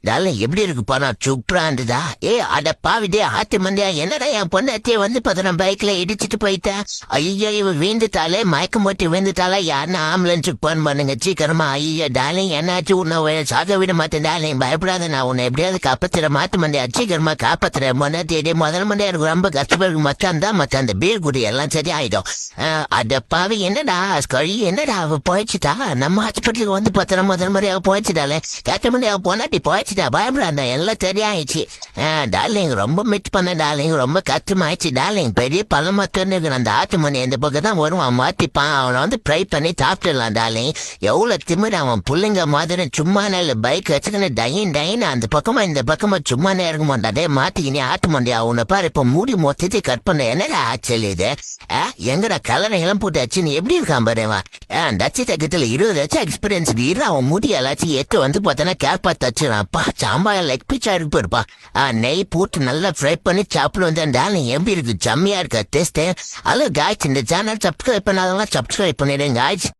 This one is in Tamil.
டார்லிங் எப்படி இருக்கு பணம் சூப்பரா இருந்ததா? அட பாவிதே ஆத்து மண்டியா, என்னடா என் பொண்ணாத்திய வந்து பார்த்தா பைக்ல இடிச்சிட்டு போயிட்டேன். ஐயோ இவ வீழ்ந்துட்டாலே, மயக்கம் போட்டு வீழ்ந்துட்டாலே, யாருன்னா ஆம்புலன்ஸுக்கு போன் பண்ணுங்க சீக்கிரமா. ஐயோ டார்லிங் என்னாச்சு? உன்னை சாக விட மாட்டேன் டார்லிங், பயப்படாத, நான் உன்னை எப்படியாவது காப்பாத்துற மாத்து மண்டியா, சீக்கிரமா காப்பாத்துறேன். பொண்ணாத்தியே முதல் மண்டியா எனக்கு ரொம்ப கஷ்டப்பட்டு மச்சான் தான் மச்சான், அந்த பீர் குடி எல்லாம் சரி ஆயிடும். அட பாவி என்னடா கழி, என்னடா அவ போயிடுச்சுட்டா? நம்ம ஹாஸ்பிட்டலுக்கு வந்து பார்த்தா முதல் முறையாக போயிடுச்சுட்டாலே, கேட்ட மண்டியாக போனாட்டி போயிடுச்சுட்டா, பயப்படாத, எல்லாம் சரியாயிடுச்சு. டார்லிங் ரொம்ப மிஸ் பண்ண டார்லிங், ரொம்ப கஷ்டமாயிடுச்சு டார்லிங். பெரிய பழமத்தன்னு அந்த ஆட்டு மணி இந்த பக்கம் தான் வருவான், மாத்திப்பான். அவனை வந்து ட்ரை பண்ணி சாப்பிட்டுடலாம் டார்லிங். எவ்வளவு திமிரு அவன், பிள்ளைங்க மாதிரி சும்மா நல்ல பைக் வச்சுக்கன்னு டைன் டைன் அந்த பக்கமா இந்த பக்கமா சும்மா இருக்க மாட்டான். அதே மாத்திக்கினே ஆட்டு மண்டியா அவனை பாரு, இப்ப மூடி மொத்தத்தை கட் பண்ண. என்னடா ஆச்சல் இது? எங்கடா கலரை இளம் போட்டு ஆச்சுன்னு எப்படி இருக்கான் பாருவா. டச்சு தக்கத்துல 20 வருஷம் எக்ஸ்பீரியன்ஸ் இரு, அவன் முடி எல்லாச்சும் எட்டு வந்து பார்த்தோன்னா கேப்பா தச்சுறான்ப்பா. சாம்பார் லெக் பிச்சா இருப்பாருப்பா. நெய் போட்டு நல்லா ஃப்ரை பண்ணி சாப்பிட்டு வந்தேன் டார்லிங். எப்படி இருக்கு? ஜம்மியா இருக்கா டேஸ்ட்? ஹலோ காய்ச்சி, இந்த சேனல் சப்ஸ்கிரைப் பண்ணாதவங்க சப்ஸ்கிரைப் பண்ணிடுங்க காய்ச்சி.